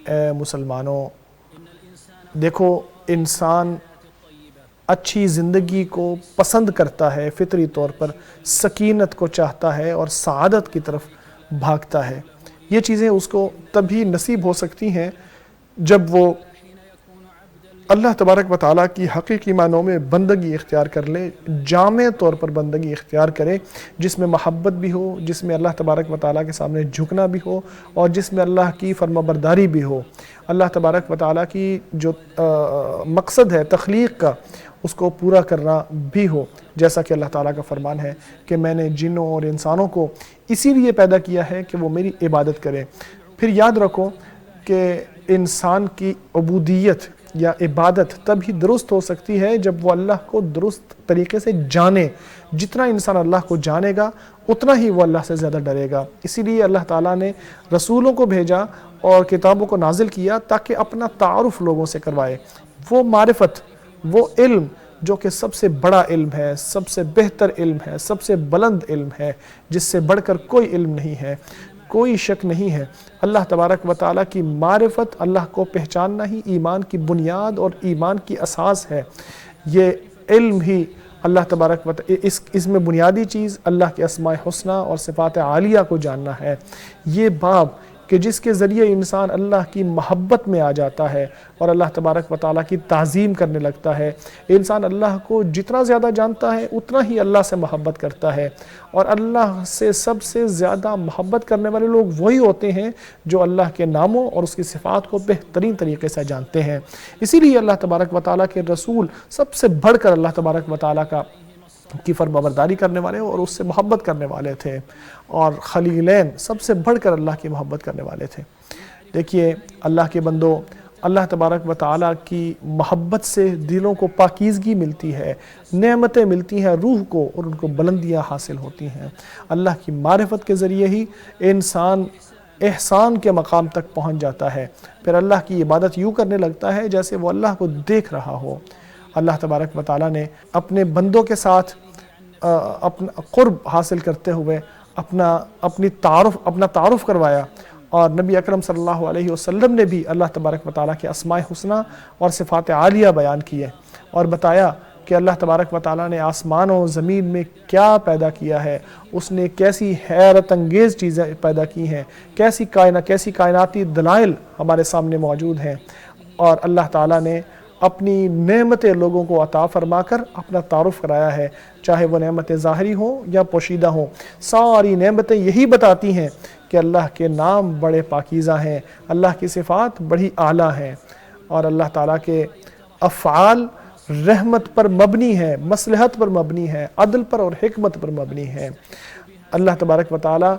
اے مسلمانوں، دیکھو انسان اچھی زندگی کو پسند کرتا ہے، فطری طور پر سکینت کو چاہتا ہے اور سعادت کی طرف بھاگتا ہے۔ یہ چیزیں اس کو تبھی نصیب ہو سکتی ہیں جب وہ اللہ تبارک و تعالیٰ کی حقیقی معنوں میں بندگی اختیار کر لے، جامع طور پر بندگی اختیار کرے، جس میں محبت بھی ہو، جس میں اللہ تبارک و تعالیٰ کے سامنے جھکنا بھی ہو، اور جس میں اللہ کی فرمانبرداری بھی ہو۔ اللہ تبارک و تعالیٰ کی جو مقصد ہے تخلیق کا، اس کو پورا کرنا بھی ہو، جیسا کہ اللہ تعالیٰ کا فرمان ہے کہ میں نے جنوں اور انسانوں کو اسی لیے پیدا کیا ہے کہ وہ میری عبادت کریں۔ پھر یاد رکھو کہ انسان کی عبودیت یا عبادت تب ہی درست ہو سکتی ہے جب وہ اللہ کو درست طریقے سے جانے۔ جتنا انسان اللہ کو جانے گا اتنا ہی وہ اللہ سے زیادہ ڈرے گا۔ اسی لیے اللہ تعالیٰ نے رسولوں کو بھیجا اور کتابوں کو نازل کیا تاکہ اپنا تعارف لوگوں سے کروائے۔ وہ معرفت، وہ علم جو کہ سب سے بڑا علم ہے، سب سے بہتر علم ہے، سب سے بلند علم ہے، جس سے بڑھ کر کوئی علم نہیں ہے، کوئی شک نہیں ہے۔ اللہ تبارک و تعالیٰ کی معرفت، اللہ کو پہچاننا ہی ایمان کی بنیاد اور ایمان کی اساس ہے۔ یہ علم ہی اللہ تبارک و تعالیٰ، اس میں بنیادی چیز اللہ کے اسماء حسنہ اور صفات عالیہ کو جاننا ہے۔ یہ باب کہ جس کے ذریعے انسان اللہ کی محبت میں آ جاتا ہے اور اللہ تبارک و تعالیٰ کی تعظیم کرنے لگتا ہے۔ انسان اللہ کو جتنا زیادہ جانتا ہے اتنا ہی اللہ سے محبت کرتا ہے، اور اللہ سے سب سے زیادہ محبت کرنے والے لوگ وہی ہوتے ہیں جو اللہ کے ناموں اور اس کی صفات کو بہترین طریقے سے جانتے ہیں۔ اسی لیے اللہ تبارک و تعالیٰ کے رسول سب سے بڑھ کر اللہ تبارک و تعالیٰ کی فرمانبرداری کرنے والے اور اس سے محبت کرنے والے تھے، اور خلیلین سب سے بڑھ کر اللہ کی محبت کرنے والے تھے۔ دیکھیے اللہ کے بندو، اللہ تبارک و تعالیٰ کی محبت سے دلوں کو پاکیزگی ملتی ہے، نعمتیں ملتی ہیں روح کو، اور ان کو بلندیاں حاصل ہوتی ہیں۔ اللہ کی معرفت کے ذریعے ہی انسان احسان کے مقام تک پہنچ جاتا ہے، پھر اللہ کی عبادت یوں کرنے لگتا ہے جیسے وہ اللہ کو دیکھ رہا ہو۔ اللہ تبارک و تعالیٰ نے اپنے بندوں کے ساتھ اپنا قرب حاصل کرتے ہوئے اپنا تعارف کروایا، اور نبی اکرم صلی اللہ علیہ وسلم نے بھی اللہ تبارک و تعالیٰ کے اسماء حسنہ اور صفات عالیہ بیان کیے، اور بتایا کہ اللہ تبارک و تعالیٰ نے آسمان و زمین میں کیا پیدا کیا ہے، اس نے کیسی حیرت انگیز چیزیں پیدا کی ہیں، کیسی کائناتی دلائل ہمارے سامنے موجود ہیں، اور اللہ تعالیٰ نے اپنی نعمتیں لوگوں کو عطا فرما کر اپنا تعارف کرایا ہے، چاہے وہ نعمتیں ظاہری ہوں یا پوشیدہ ہوں۔ ساری نعمتیں یہی بتاتی ہیں کہ اللہ کے نام بڑے پاکیزہ ہیں، اللہ کی صفات بڑی اعلیٰ ہیں، اور اللہ تعالیٰ کے افعال رحمت پر مبنی ہے، مصلحت پر مبنی ہے، عدل پر اور حکمت پر مبنی ہے۔ اللہ تبارک و تعالیٰ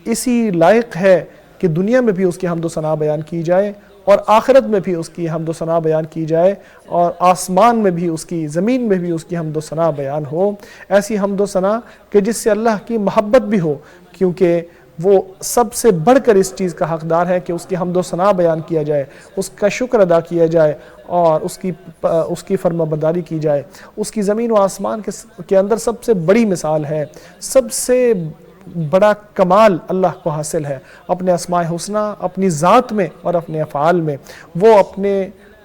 اسی لائق ہے کہ دنیا میں بھی اس کی حمد و ثنا بیان کی جائے، اور آخرت میں بھی اس کی حمد و ثنا بیان کی جائے، اور آسمان میں بھی اس کی، زمین میں بھی اس کی حمد و ثنا بیان ہو۔ ایسی حمد و ثنا کہ جس سے اللہ کی محبت بھی ہو، کیونکہ وہ سب سے بڑھ کر اس چیز کا حقدار ہے کہ اس کی حمد و ثنا بیان کیا جائے، اس کا شکر ادا کیا جائے، اور اس کی فرمانبرداری کی جائے۔ اس کی زمین و آسمان کے اندر سب سے بڑی مثال ہے، سب سے بڑا کمال اللہ کو حاصل ہے اپنے اسماء حسنہ، اپنی ذات میں اور اپنے افعال میں۔ وہ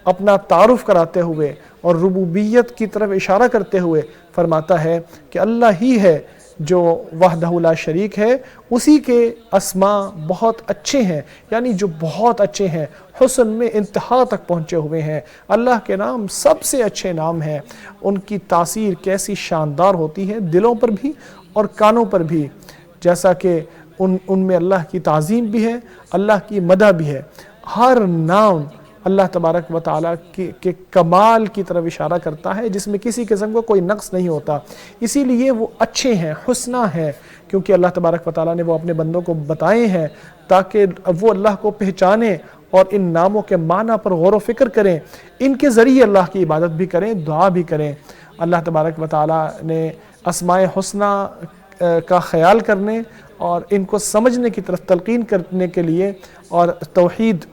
اپنا تعارف کراتے ہوئے اور ربوبیت کی طرف اشارہ کرتے ہوئے فرماتا ہے کہ اللہ ہی ہے جو وحدہ لا شریک ہے، اسی کے اسماء بہت اچھے ہیں، یعنی جو بہت اچھے ہیں، حسن میں انتہا تک پہنچے ہوئے ہیں۔ اللہ کے نام سب سے اچھے نام ہیں، ان کی تاثیر کیسی شاندار ہوتی ہے دلوں پر بھی اور کانوں پر بھی، جیسا کہ ان میں اللہ کی تعظیم بھی ہے، اللہ کی مدح بھی ہے۔ ہر نام اللہ تبارک و تعالیٰ کے کمال کی طرف اشارہ کرتا ہے، جس میں کسی قسم کو کوئی نقص نہیں ہوتا، اسی لیے وہ اچھے ہیں، حسنہ ہیں، کیونکہ اللہ تبارک و تعالیٰ نے وہ اپنے بندوں کو بتائے ہیں تاکہ وہ اللہ کو پہچانیں اور ان ناموں کے معنی پر غور و فکر کریں، ان کے ذریعے اللہ کی عبادت بھی کریں، دعا بھی کریں۔ اللہ تبارک و تعالیٰ نے اسماء حسنہ کا خیال کرنے اور ان کو سمجھنے کی طرف تلقین کرنے کے لیے اور توحید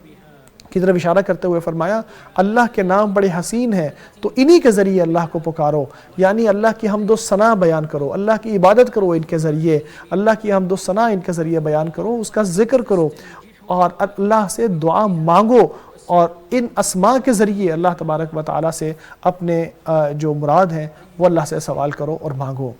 کی طرف اشارہ کرتے ہوئے فرمایا اللہ کے نام بڑے حسین ہیں، تو انہی کے ذریعے اللہ کو پکارو، یعنی اللہ کی حمد و ثنا بیان کرو، اللہ کی عبادت کرو ان کے ذریعے، اللہ کی حمد و ثنا ان کے ذریعے بیان کرو، اس کا ذکر کرو، اور اللہ سے دعا مانگو، اور ان اسماء کے ذریعے اللہ تبارک و تعالیٰ سے اپنے جو مراد ہیں وہ اللہ سے سوال کرو اور مانگو۔